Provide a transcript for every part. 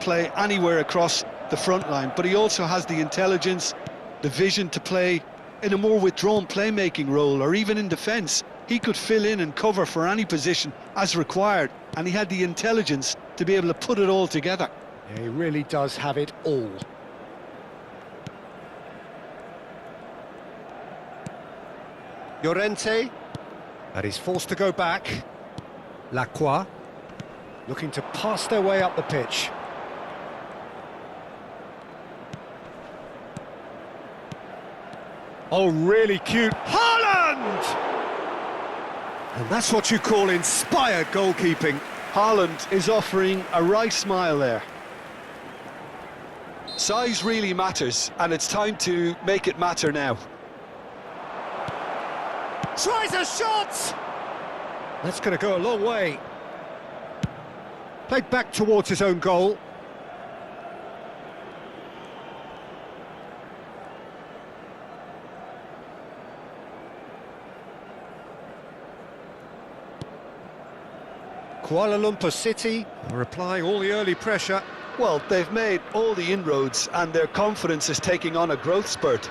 play anywhere across the front line, but he also has the intelligence, the vision to play in a more withdrawn playmaking role, or even in defence. He could fill in and cover for any position as required, and he had the intelligence to be able to put it all together. Yeah, he really does have it all. Llorente, and he's forced to go back. Lacroix, looking to pass their way up the pitch. Oh, really cute. Haaland! And that's what you call inspired goalkeeping. Haaland is offering a right smile there. Size really matters, and it's time to make it matter now. Tries a shot! That's going to go a long way. Played back towards his own goal. Kuala Lumpur City are applying all the early pressure. Well, they've made all the inroads and their confidence is taking on a growth spurt.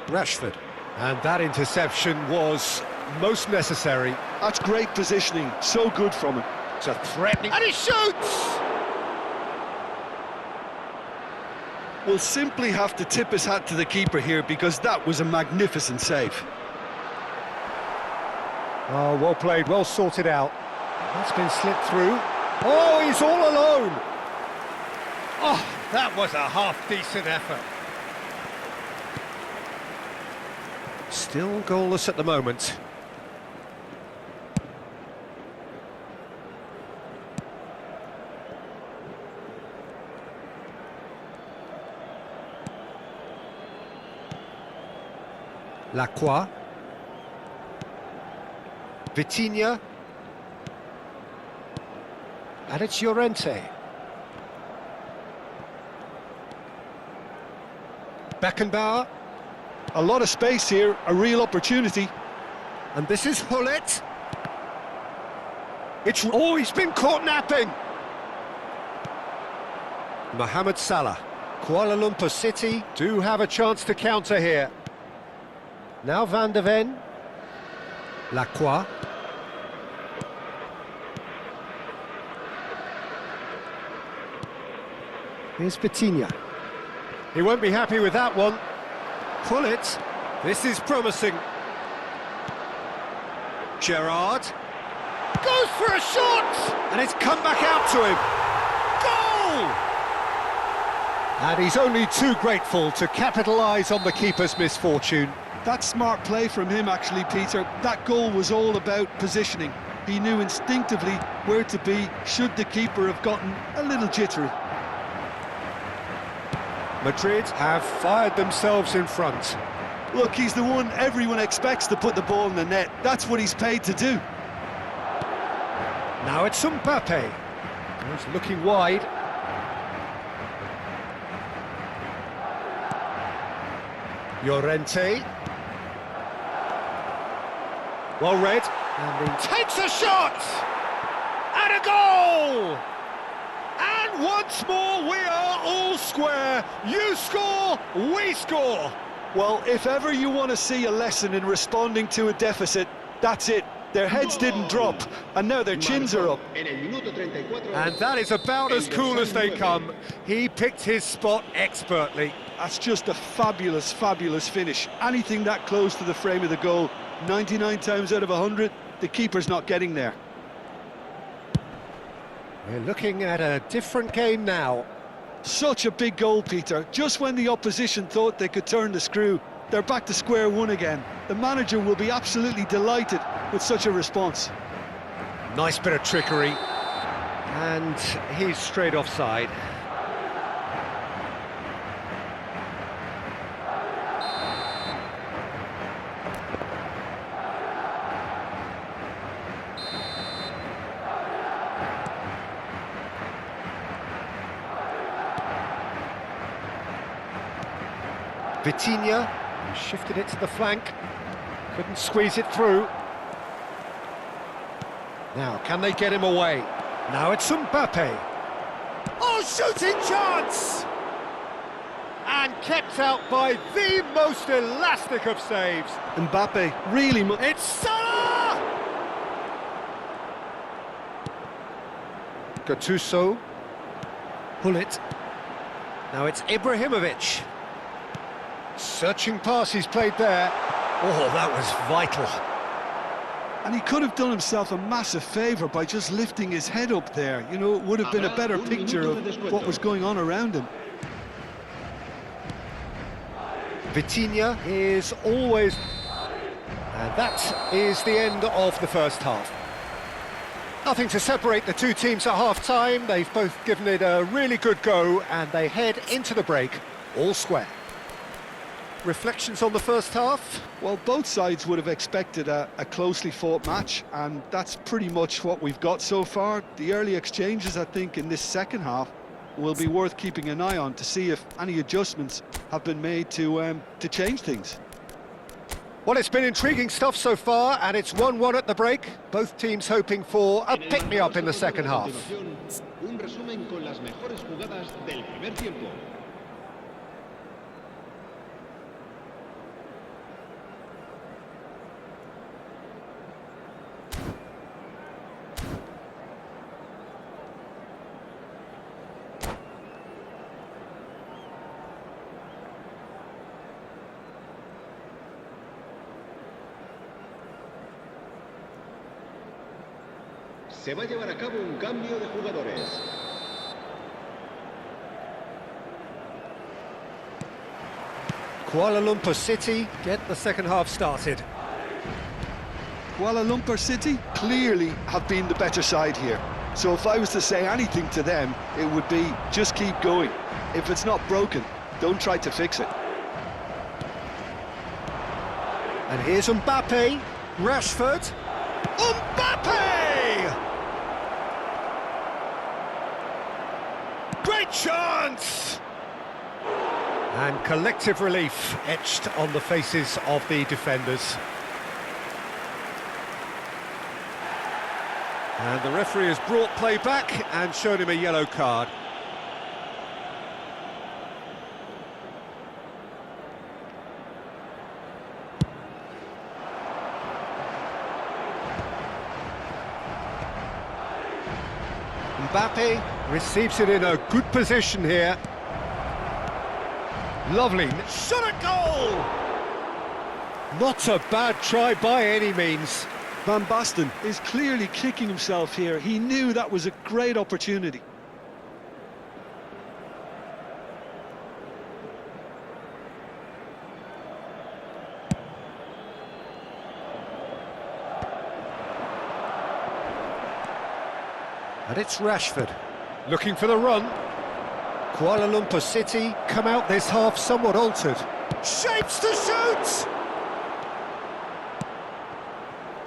Rashford. And that interception was most necessary. That's great positioning, so good from him. It's a threatening... And he shoots! We'll simply have to tip his hat to the keeper here because that was a magnificent save. Oh, well played, well sorted out. That's been slipped through. Oh, he's all alone! Oh, that was a half-decent effort. Still goalless at the moment. Lacroix. Vitinha. And it's Llorente. Beckenbauer. A lot of space here, a real opportunity. And this is Hullet. Oh, he's been caught napping. Mohamed Salah. Kuala Lumpur City do have a chance to counter here. Now Van de Ven. Lacroix. Here's Vitinha. He won't be happy with that one. Pull it. This is promising. Gerrard. Goes for a shot! And it's come back out to him. Goal! And he's only too grateful to capitalise on the keeper's misfortune. That's smart play from him, actually, Peter. That goal was all about positioning. He knew instinctively where to be should the keeper have gotten a little jittery. Madrid have fired themselves in front. Look, he's the one everyone expects to put the ball in the net. That's what he's paid to do. Now it's Mbappe. He's looking wide. Llorente. Well read. And he takes a shot! And a goal! And once more we are all square. You score, we score. Well, if ever you want to see a lesson in responding to a deficit, that's it. Their heads didn't drop, and now their chins are up. And that is about as cool as they come. He picked his spot expertly. That's just a fabulous, fabulous finish. Anything that close to the frame of the goal, 99 times out of 100, the keeper's not getting there. We're looking at a different game now. Such a big goal, Peter. Just when the opposition thought they could turn the screw, they're back to square one again. The manager will be absolutely delighted with such a response. Nice bit of trickery. And he's straight offside. Vitinha, who shifted it to the flank, couldn't squeeze it through. Now, can they get him away? Now it's Mbappe. Oh, shooting chance! And kept out by the most elastic of saves. Mbappe really... It's Salah! Gattuso. Pull it. Now it's Ibrahimovic. Searching pass he's played there. Oh, that was vital. And he could have done himself a massive favour by just lifting his head up there. You know, it would have been a better picture of what was going on around him. Vitinha is always... And that is the end of the first half. Nothing to separate the two teams at half-time. They've both given it a really good go, and they head into the break all square. Reflections on the first half? Well, both sides would have expected a closely fought match, and that's pretty much what we've got so far. The early exchanges, I think, in this second half will be worth keeping an eye on to see if any adjustments have been made to change things. Well, it's been intriguing stuff so far, and it's 1-1 at the break. Both teams hoping for a pick-me-up in the second half. Se va a llevar a cabo un cambio de jugadores. Kuala Lumpur City get the second half started. Kuala Lumpur City clearly have been the better side here. So if I was to say anything to them, it would be just keep going. If it's not broken, don't try to fix it. And here's Mbappe, Rashford. Mbappe! Great chance! And collective relief etched on the faces of the defenders. And the referee has brought play back and shown him a yellow card. Mbappe receives it in a good position here. Lovely shot at goal! Not a bad try by any means. Van Basten is clearly kicking himself here. He knew that was a great opportunity. And it's Rashford, looking for the run. Kuala Lumpur City come out this half somewhat altered. Shapes to shoot!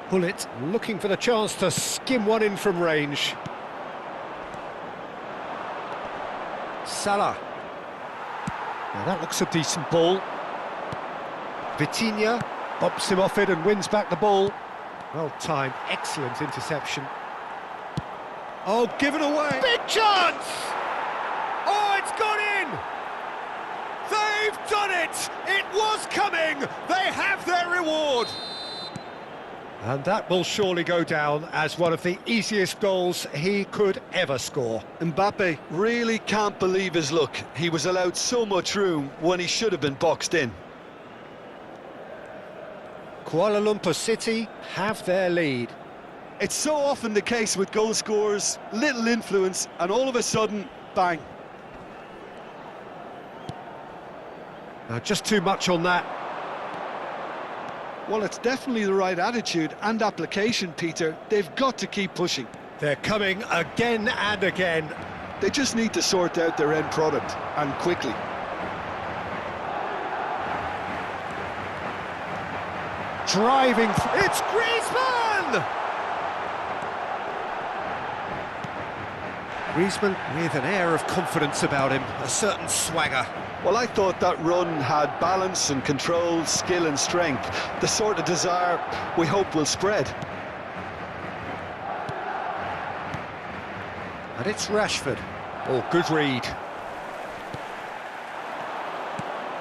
Bullet looking for the chance to skim one in from range. Salah. Now that looks a decent ball. Vitinha bumps him off it and wins back the ball. Well timed, excellent interception. Oh, given away! Big chance! Oh, it's gone in! They've done it! It was coming! They have their reward! And that will surely go down as one of the easiest goals he could ever score. Mbappe really can't believe his luck. He was allowed so much room when he should have been boxed in. Kuala Lumpur City have their lead. It's so often the case with goal scorers, little influence, and all of a sudden, bang. Now, just too much on that. Well, it's definitely the right attitude and application, Peter. They've got to keep pushing. They're coming again and again. They just need to sort out their end product, and quickly. Driving, it's Griezmann! Griezmann with an air of confidence about him, a certain swagger. Well, I thought that run had balance and control, skill and strength, the sort of desire we hope will spread. And it's Rashford. Oh, good read.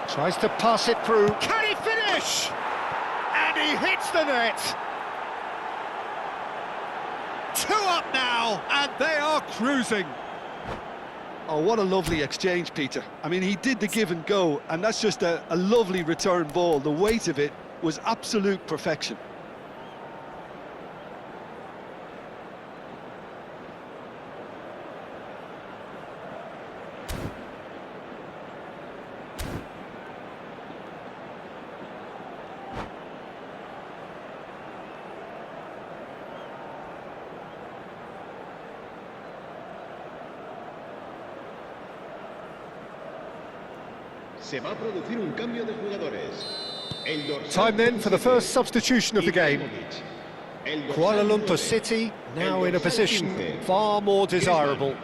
Tries to pass it through. Can he finish? And he hits the net. 2 up now, and they are cruising. Oh, what a lovely exchange, Peter. I mean, he did the give and go, and that's just a lovely return ball. The weight of it was absolute perfection. Se va a producir un cambio de jugadores. Time then for the first substitution of the game. Kuala Lumpur City now in a position far more desirable.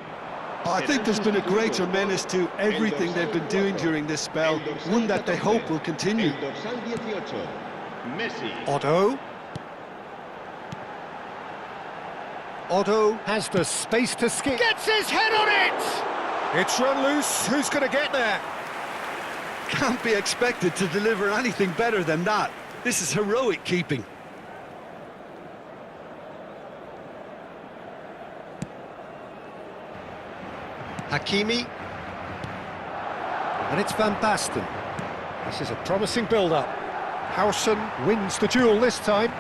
I think there's been a greater menace to everything they've been doing during this spell, one that they hope will continue. Otto. Otto has the space to skip. Gets his head on it! It's run loose. Who's going to get there? Can't be expected to deliver anything better than that. This is heroic keeping. Hakimi. And it's Van Basten. This is a promising build-up. Howson wins the duel this time.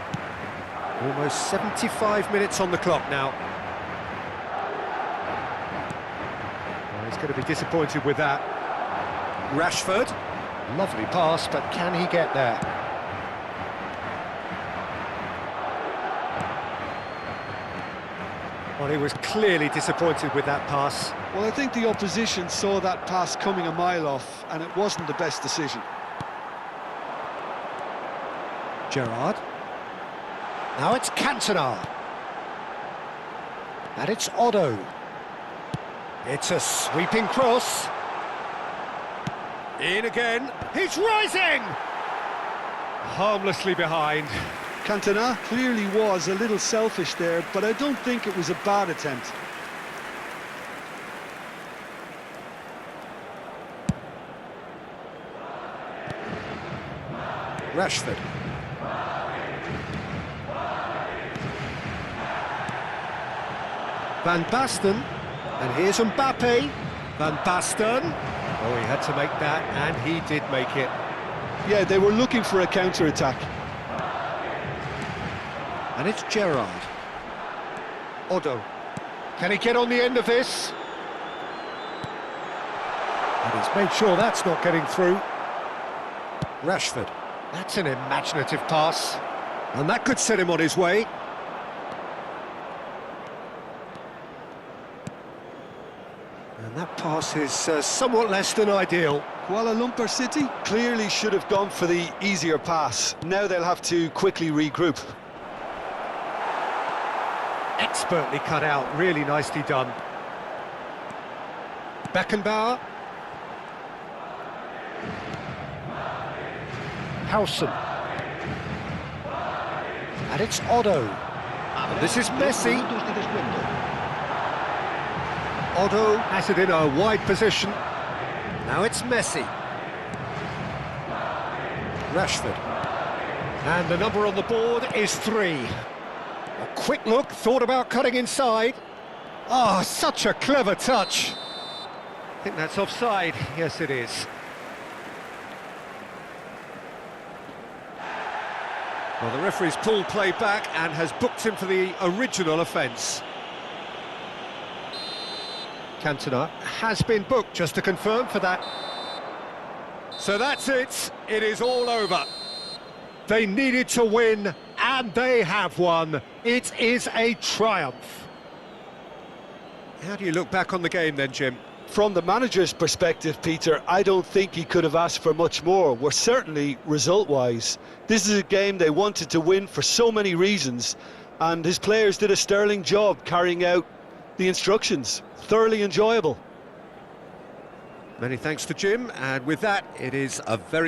Almost 75 minutes on the clock now. Well, he's going to be disappointed with that. Rashford. Lovely pass, but can he get there? Well, he was clearly disappointed with that pass. Well, I think the opposition saw that pass coming a mile off, and it wasn't the best decision. Gerrard. Now it's Cantona. And it's Otto. It's a sweeping cross. In again. He's rising! Harmlessly behind. Cantona clearly was a little selfish there, but I don't think it was a bad attempt. Rashford. Van Basten, and here's Mbappe. Van Basten. Oh, he had to make that, and he did make it. Yeah, they were looking for a counter-attack. And it's Gerrard. Otto. Can he get on the end of this? And he's made sure that's not getting through. Rashford. That's an imaginative pass. And that could set him on his way. And that pass is somewhat less than ideal. Kuala Lumpur City clearly should have gone for the easier pass. Now they'll have to quickly regroup. Expertly cut out, really nicely done. Beckenbauer. Howson. And it's Otto. And this is Messi. Otto has it in a wide position. Now it's Messi. Rashford. And the number on the board is 3. A quick look, thought about cutting inside. Oh, such a clever touch. I think that's offside. Yes, it is. Well, the referee's pulled play back and has booked him for the original offence. Cantona has been booked, just to confirm for that. So that's it. It is all over. They needed to win, and they have won. It is a triumph. How do you look back on the game then, Jim? From the manager's perspective, Peter, I don't think he could have asked for much more. We're certainly result-wise. This is a game they wanted to win for so many reasons, and his players did a sterling job carrying out the instructions. Thoroughly enjoyable. Many thanks to Jim, and with that, it is a very